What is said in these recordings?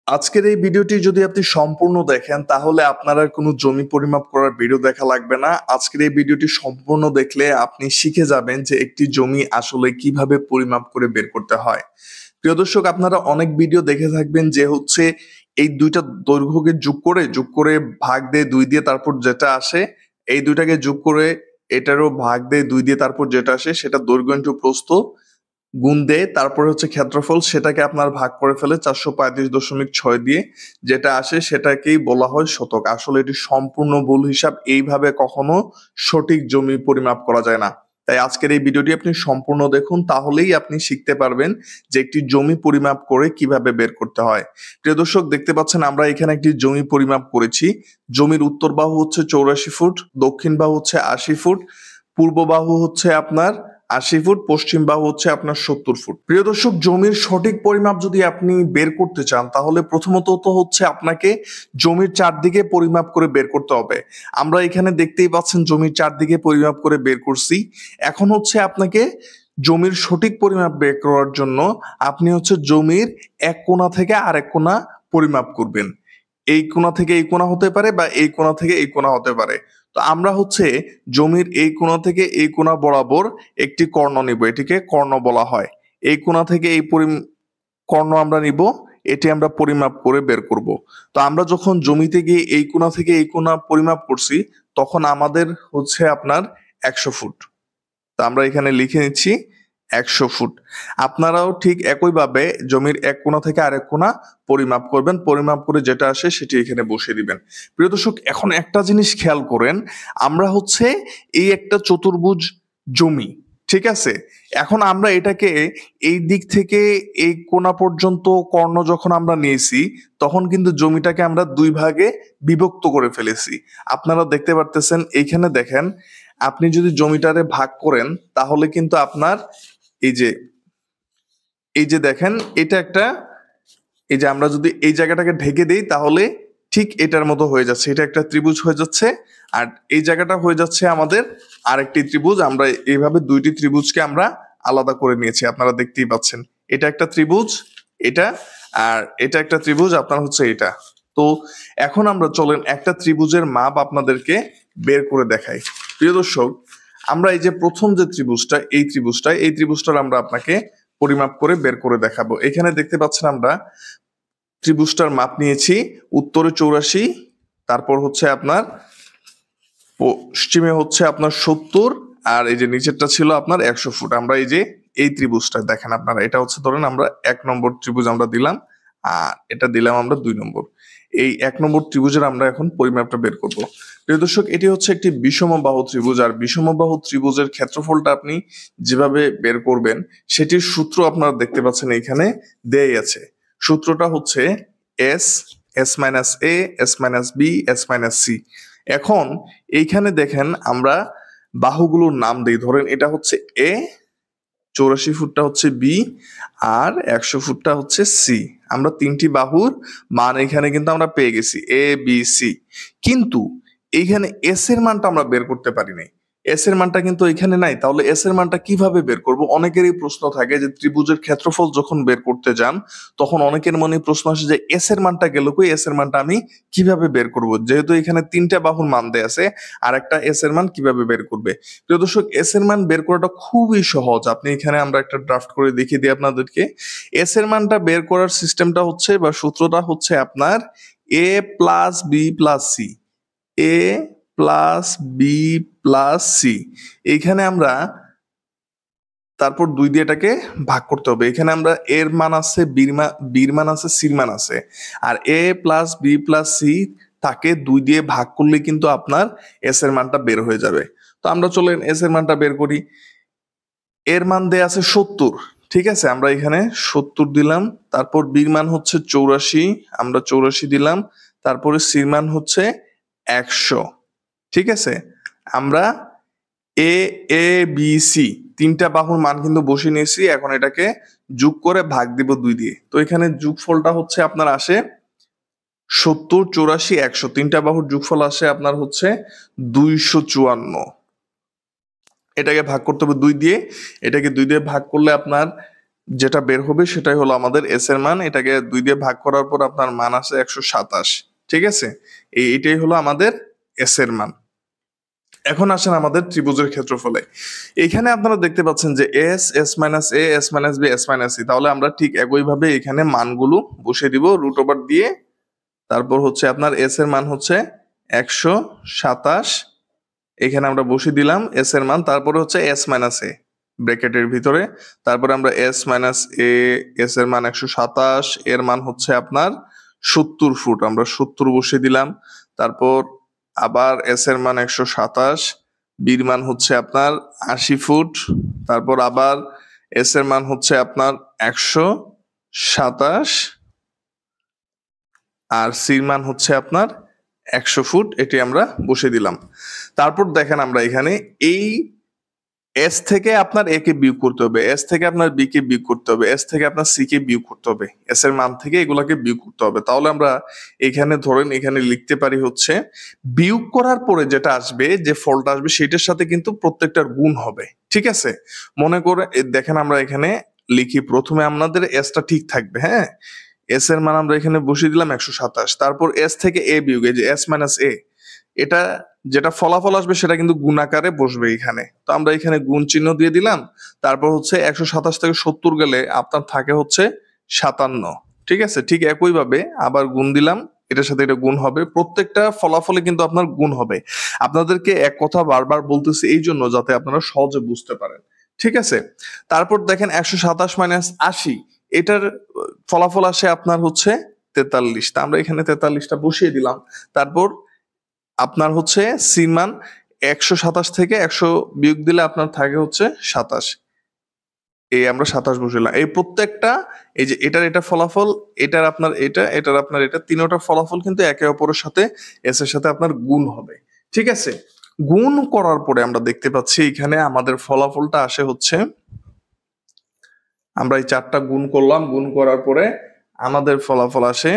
আজকের এই ভিডিওটি যদি আপনি সম্পূর্ণ দেখেন তাহলে আপনার আর কোনো জমি পরিমাপ করার ভিডিও দেখা লাগবে না। আজকের এই ভিডিওটি সম্পূর্ণ দেখলে আপনি শিখে যাবেন যে একটি জমি আসলে কিভাবে পরিমাপ করে বের করতে হয়। প্রিয় দর্শক, আপনারা অনেক ভিডিও দেখে থাকবেন যে হচ্ছে এই দুইটা দৈর্ঘ্যকে যোগ করে ভাগ দিয়ে 2 দিয়ে তারপর যেটা আসে, এই দুইটাকে যোগ করে এটারও ভাগ দিয়ে 2 দিয়ে তারপর যেটা আসে সেটা দৈর্ঘ্য ইনটু প্রস্থ গুণ দেয়, তারপরে হচ্ছে ক্ষেত্রফল, সেটাকে আপনার ভাগ করে ফেলে 435.6 দিয়ে, যেটা আসে সেটাকেই বলা হয় শতক। আসলে এটি সম্পূর্ণ ভুল হিসাব, এইভাবে কখনো সঠিক জমি পরিমাপ করা যায় না। তাই আজকের এই ভিডিওটি আপনি সম্পূর্ণ দেখুন, তাহলেই আপনি শিখতে পারবেন যে একটি জমি পরিমাপ করে কিভাবে বের করতে হয়। প্রিয় দর্শক, দেখতে পাচ্ছেন আমরা এখানে একটি জমি পরিমাপ করেছি। জমির উত্তর বাহু হচ্ছে 84 ফুট, দক্ষিণ বাহু হচ্ছে 80 ফুট, পূর্ব বাহু হচ্ছে আপনার 80 ফুট, পশ্চিম বাহু হচ্ছে আপনার 70 ফুট। প্রিয় দর্শক, জমির সঠিক পরিমাপ যদি আপনি বের করতে চান তাহলে প্রথমত তো হচ্ছে আপনাকে জমির চারদিকে পরিমাপ করে বের করতে হবে। আমরা এখানে দেখতেই পাচ্ছেন জমির চারদিকে পরিমাপ করে বের করছি। এখন হচ্ছে আপনাকে জমির সঠিক পরিমাপ বের করার জন্য আপনি হচ্ছে জমির এক কোণা থেকে আরেক কোণা পরিমাপ করবেন। এই কোণা থেকে এই কোণা হতে পারে বা এই কোণা থেকে এই কোণা হতে পারে। তো আমরা হচ্ছে জমির এই কোণা থেকে এই কোণা বরাবর একটি কর্ণ নিব, এটিকে কর্ণ বলা হয়। এই কোণা থেকে এই কর্ণ আমরা নিব, এটি আমরা পরিমাপ করে বের করব। তো আমরা যখন জমিতে গিয়ে এই কোণা থেকে এই কোণা পরিমাপ করছি তখন আমাদের হচ্ছে আপনার 100 ফুট। তো আমরা এখানে লিখে নিচ্ছি 100 ফুট। আপনারাও ঠিক একইভাবে জমির এক কোণা থেকে আরেক কোণা পরিমাপ করবেন, পরিমাপ করে যেটা আসে সেটি এখানে বসিয়ে দিবেন। প্রিয় দর্শক, এখন একটা জিনিস খেয়াল করেন, আমরা হচ্ছে এই একটা চতুর্ভুজ জমি, ঠিক আছে? এখন আমরা এটাকে এই দিক থেকে এই কোণা পর্যন্ত কর্ণ যখন আমরা নিয়েছি তখন কিন্তু জমিটাকে আমরা দুই ভাগে বিভক্ত করে ফেলেছি। আপনারা দেখতে পারতেছেন, এইখানে দেখেন, আপনি যদি জমিটারে ভাগ করেন তাহলে কিন্তু আপনার এই যে দেখেন, এটা একটা, এই যে আমরা যদি এই জায়গাটাকে ঢেকে দেই তাহলে ঠিক এটার মতো হয়ে যাচ্ছে, এটা একটা ত্রিভুজ হয়ে যাচ্ছে। আর এই জায়গাটা হয়ে যাচ্ছে আমাদের আরেকটি ত্রিভুজ। আমরা এইভাবে দুইটি ত্রিভুজকে আমরা আলাদা করে নিয়েছি, আপনারা দেখতেই পাচ্ছেন। এটা একটা ত্রিভুজ, এটা, আর এটা একটা ত্রিভুজ আপনার হচ্ছে এটা। তো এখন আমরা চলেন একটা ত্রিভুজের মাপ আপনাদেরকে বের করে দেখাই। প্রিয় দর্শক, আমরা এই যে প্রথম যে ত্রিভুজটা, এই ত্রিভুজটার আমরা আপনাকে পরিমাপ করে বের করে দেখাবো। এখানে দেখতে পাচ্ছেন আমরা ত্রিভুজটার মাপ নিয়েছি, উত্তরে 84, তারপর হচ্ছে আপনার পশ্চিমে হচ্ছে আপনার 70, আর এই যে নিচেরটা ছিল আপনার 100 ফুট। আমরা এই যে এই ত্রিভুজটা দেখেন আপনারা, এটা হচ্ছে ধরেন আমরা 1 নম্বর ত্রিভুজ আমরা দিলাম, আর এটা দিলাম আমরা 2 নম্বর। এই 1 নম্বর ত্রিভুজের আমরা এখন পরিমাপটা বের করব। প্রিয় দর্শক, এটি হচ্ছে একটি বিষমবাহু ত্রিভুজ, আর বিষমবাহু ত্রিভুজের ক্ষেত্রফলটা আপনি যেভাবে বের করবেন সেটির সূত্র আপনারা দেখতে পাচ্ছেন এখানে দেয়াই আছে। সূত্রটা হচ্ছে S, S minus A, S minus B, S minus C. এখন এইখানে দেখেন আমরা বাহুগুলোর নাম দিই, ধরেন এটা হচ্ছে এ, 84 ফুটটা হচ্ছে বি, আর 100 ফুটটা হচ্ছে সি। আমরা তিনটি বাহুর মান এখানে কিন্তু আমরা পেয়ে গেছি, এ বি সি। কিন্তু এইখানে এস এর মানটা আমরা বের করতে পারি নাই। এস এর মানটা কিন্তু এখানে নাই, তাহলে এস এর মানটা কিভাবে বের করব? অনেকেরই প্রশ্ন থাকে যে ত্রিভুজের ক্ষেত্রফল যখন বের করতে যান তখন অনেকের মনে প্রশ্ন আসে যে এস এর মানটা গেল কই, এস এর মানটা আমি কিভাবে বের করব? যেহেতু এখানে তিনটা বাহুর মান দেয়া আছে, আর একটা এস এর মান কিভাবে বের করবে? প্রিয় দর্শক, এস এর মান বের করাটা খুবই সহজ। আপনি এখানে আমরা একটা ড্রাফট করে দেখিয়ে দিই আপনাদেরকে। এস এর মানটা বের করার সিস্টেমটা হচ্ছে বা সূত্রটা হচ্ছে আপনার এ প্লাস বি প্লাস সি, এ প্লাস বি প্লাস সি। এইখানে আমরা তারপর 2 দিয়ে এটাকে ভাগ করতে হবে। এখানে আমরা এর মান আছে, বির মান আছে, সির মান আছে, আর এ প্লাস বি প্লাস সি তাকে 2 দিয়ে ভাগ করলে কিন্তু আপনার এস এর মানটা বের হয়ে যাবে। তো আমরা চলেন এস এর মানটা বের করি। এর মান দেয়া আছে 70, ঠিক আছে? আমরা এখানে 70 দিলাম, তারপর বির মান হচ্ছে 84, আমরা 84 দিলাম, তারপরে সির মান হচ্ছে 100, ঠিক আছে? আমরা এ, এ বি সি তিনটা বাহুর মান কিন্তু বসিয়ে নিয়েছি, এখন এটাকে যোগ করে ভাগ দিব 2 দিয়ে। তো এখানে যোগফলটা হচ্ছে আপনার আসে 70, 84, 100, তিনটা বাহুর যোগফল আসে আপনার হচ্ছে 254। এটাকে ভাগ করতে হবে 2 দিয়ে, এটাকে 2 দিয়ে ভাগ করলে আপনার যেটা বের হবে সেটাই হলো আমাদের এস এর মান। এটাকে 2 দিয়ে ভাগ করার পর আপনার মান আসে 127। ঠিক আছে, এইটাই হলো আমাদের এস এর মান। এখন আসেন আমাদের ত্রিভুজের ক্ষেত্রফলে। এখানে আপনারা দেখতে পাচ্ছেন যে S, S minus A, S minus B, S minus C. তাহলে আমরা ঠিক একইভাবে এখানে মানগুলো বসিয়ে দিব রুট ওভার দিয়ে। তারপর হচ্ছে আপনার এস এর মান হচ্ছে 127, এখানে আমরা বসিয়ে দিলাম এস এর মান। তারপরে হচ্ছে এস মাইনাস এ ব্র্যাকেটের ভিতরে, তারপরে আমরা এস মাইনাস এ, এস এর মান 127, এর মান হচ্ছে আপনার 70 ফুট, আমরা 70 বসিয়ে দিলাম। তারপর আবার এস এর মান 127, বির মান হচ্ছে আপনার 80 ফুট, তারপর আবার এস এর মান হচ্ছে আপনার 127 আর সির মান হচ্ছে আপনার 100 ফুট, এটি আমরা বসিয়ে দিলাম। তারপর দেখেন আমরা এখানে এই এস থেকে আপনার এ কে বিয়োগ করতে হবে, এস থেকে আপনার বি কে বিয়োগ করতে হবে, এস থেকে আপনার সি কে বিয়োগ করতে হবে, এস এর মান থেকে এগুলাকে বিয়োগ করতে হবে। তাহলে আমরা এখানে ধরেন এখানে লিখতে পারি হচ্ছে বিয়োগ করার পরে যেটা আসবে, যে ফলটা আসবে সেটার সাথে কিন্তু প্রত্যেকটার গুণ হবে। ঠিক আছে, মনে করে দেখেন আমরা এখানে লিখি, প্রথমে আপনাদের এসটা ঠিক থাকবে। হ্যাঁ, এস এর মান আমরা এখানে বসিয়ে দিলাম 127, তারপর এস থেকে এ বিয়োগ, এই যে এস মাইনাস এ, এটা যেটা ফলাফল আসবে সেটা কিন্তু গুণ আকারে বসবে এখানে। তো আমরা এখানে গুণ চিহ্ন দিয়ে দিলাম। তারপর হচ্ছে 127 থেকে 70 গেলে আপনার থাকে হচ্ছে 57। ঠিক আছে, ঠিক একইভাবে আবার গুণ দিলাম, এটার সাথে এটা গুণ হবে, প্রত্যেকটা ফলাফলে কিন্তু আপনার গুণ হবে। আপনাদেরকে এক কথা বারবার বলতেছি এই জন্য যাতে আপনারা সহজে বুঝতে পারেন। ঠিক আছে, তারপর দেখেন 127 মাইনাস 80, এটার ফলাফল আসে আপনার হচ্ছে 43। তা আমরা এখানে 43টা বসিয়ে দিলাম। তারপর আপনার হচ্ছে সির মান 127 থেকে 100 বিয়োগ দিলে আপনার থাকে হচ্ছে 27, এই আমরা 27 বসাইলাম। এই প্রত্যেকটা, এই যে এটা ফলাফল, এটার আপনার এটার আপনার এটা, তিনটা ফলাফল কিন্তু একে অপরের সাথে এস এর সাথে আপনার গুণ হবে। ঠিক আছে, গুণ করার পরে আমরা দেখতে পাচ্ছি এখানে আমাদের ফলাফলটা আসে হচ্ছে, আমরা এই 4টা গুণ করলাম, গুণ করার পরে আমাদের ফলাফল আসে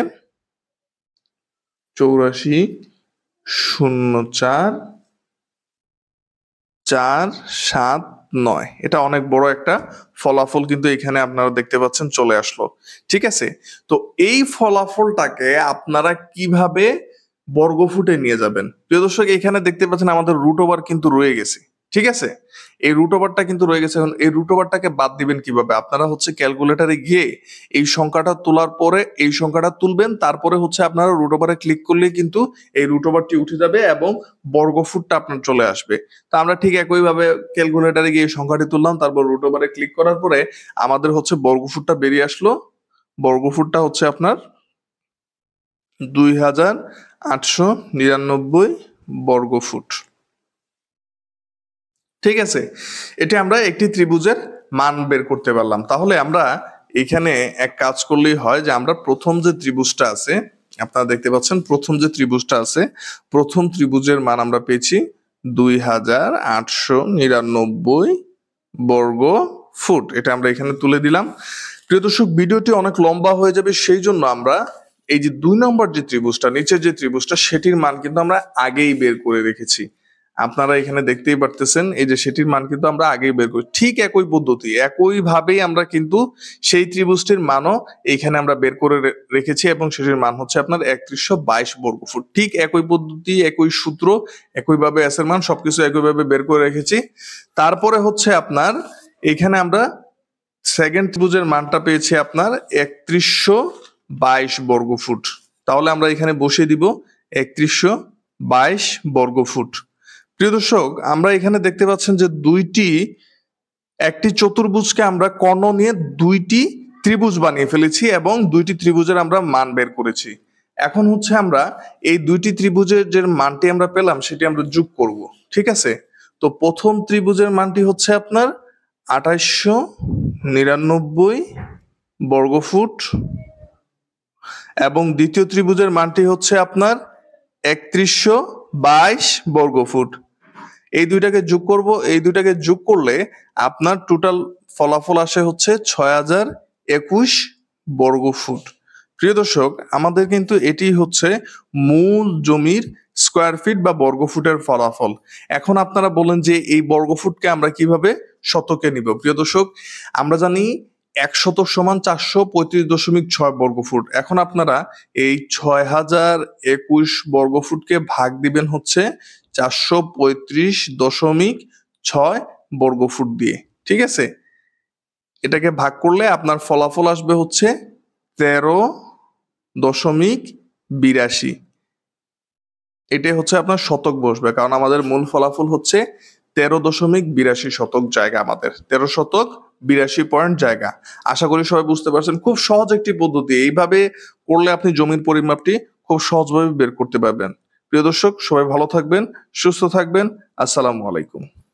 84,04,4,7,9। এটা অনেক বড় একটা ফলাফল কিন্তু এখানে আপনারা দেখতে পাচ্ছেন চলে আসলো। ঠিক আছে, তো এই ফলাফলটাকে আপনারা কিভাবে বর্গফুটে নিয়ে যাবেন? প্রিয় দর্শক, এখানে দেখতে পাচ্ছেন আমাদের রুট ওভার কিন্তু রয়ে গেছে। ঠিক আছে, এই রুট ওভারটা কিন্তু রয়ে গেছে। এখন এই রুট ওভারটাকে বাদ দিবেন কিভাবে? আপনারা হচ্ছে ক্যালকুলেটরে গিয়ে এই সংখ্যাটা তোলার পরে এই সংখ্যাটা তুলবেন, তারপরে হচ্ছে আপনারা রুট ওভারে ক্লিক করলেই কিন্তু এই রুট ওভারটি উঠে যাবে এবং বর্গফুটটা আপনার চলে আসবে। তো আমরা ঠিক একইভাবে ক্যালকুলেটরে গিয়ে এই সংখ্যাটি তুললাম, তারপর রুট ওভারে ক্লিক করার পরে আমাদের হচ্ছে বর্গফুটটা বেরিয়ে আসলো। বর্গফুটটা হচ্ছে আপনার 2,899 বর্গফুট। ঠিক আছে, এটা আমরা একটি ত্রিভুজের মান বের করতে পারলাম। তাহলে আমরা এখানে এক কাজ করলেই হয়, যে আমরা প্রথম যে ত্রিভুজটা আছে, আপনারা দেখতে পাচ্ছেন প্রথম যে ত্রিভুজটা আছে, প্রথম ত্রিভুজের মান আমরা পেয়েছি 2,899 বর্গ ফুট। এটা আমরা এখানে তুলে দিলাম। প্রিয় দর্শক, ভিডিওটি অনেক লম্বা হয়ে যাবে, সেই জন্য আমরা এই যে 2 নম্বর যে ত্রিভুজটা, নিচের যে ত্রিভুজটা, সেটির মান কিন্তু আমরা আগেই বের করে রেখেছি। আপনারা এখানে দেখতেই পারতেছেন, এই যে সেটির মান কিন্তু আমরা আগেই বের করি। ঠিক একই পদ্ধতি, একইভাবেই আমরা কিন্তু সেই ত্রিভুজটির মানও এখানে আমরা বের করে রেখেছি এবং সেটির মান হচ্ছে আপনার 3122 বর্গফুট। ঠিক একই পদ্ধতি, একই সূত্র, একইভাবে এস এর মান সবকিছু একইভাবে বের করে রেখেছি। তারপরে হচ্ছে আপনার এখানে আমরা সেকেন্ড ত্রিভুজের মানটা পেয়েছি আপনার 3122 বর্গফুট। তাহলে আমরা এখানে বসিয়ে দিব 3122 বর্গফুট। প্রিয় দর্শক, আমরা এখানে দেখতে পাচ্ছেন যে একটি চতুর্ভুজকে আমরা কর্ণ নিয়ে 2টি ত্রিভুজ বানিয়ে ফেলেছি এবং 2টি ত্রিভুজের আমরা মান বের করেছি। এখন হচ্ছে আমরা এই 2টি ত্রিভুজের যে মানটি আমরা পেলাম সেটি আমরা যোগ করব। ঠিক আছে, তো প্রথম ত্রিভুজের মানটি হচ্ছে আপনার 2899 বর্গফুট এবং দ্বিতীয় ত্রিভুজের মানটি হচ্ছে আপনার 3122 বর্গফুট। এই দুইটাকে যোগ করব, এই দুইটাকে যোগ করলে আপনার টোটাল ফলাফল আসে হচ্ছে 6021 বর্গফুট। প্রিয় দর্শক, আমাদের কিন্তু এটি হচ্ছে মূল জমির স্কয়ার ফিট বা বর্গফুটের ফলাফল। এখন আপনারা বলেন যে এই বর্গফুটকে আমরা কিভাবে শতকে নিব? প্রিয় দর্শক, আমরা জানি ১ শতক সমান ৪৩৫.৬ বর্গফুট। এখন আপনারা এই ৬০২১ বর্গফুটকে ভাগ দিবেন হচ্ছে ৪৩৫.৬ বর্গফুট দিয়ে। ঠিক আছে? এটাকে ভাগ করলে আপনার ফলাফল আসবে হচ্ছে ১৩.৮২। এটাই হচ্ছে আপনার শতক বসবে, কারণ আমাদের মূল ফলাফল হচ্ছে ১৩.৮২ শতক জায়গা, আমাদের ১৩ শতক ৮২ পয়েন্ট জায়গা। আশা করি সবাই বুঝতে পারছেন। খুব সহজ একটি পদ্ধতি, এইভাবে করলে আপনি জমির পরিমাপটি খুব সহজভাবে বের করতে পারবেন। প্রিয় দর্শক, সবাই ভালো থাকবেন, সুস্থ থাকবেন। আসসালামু আলাইকুম।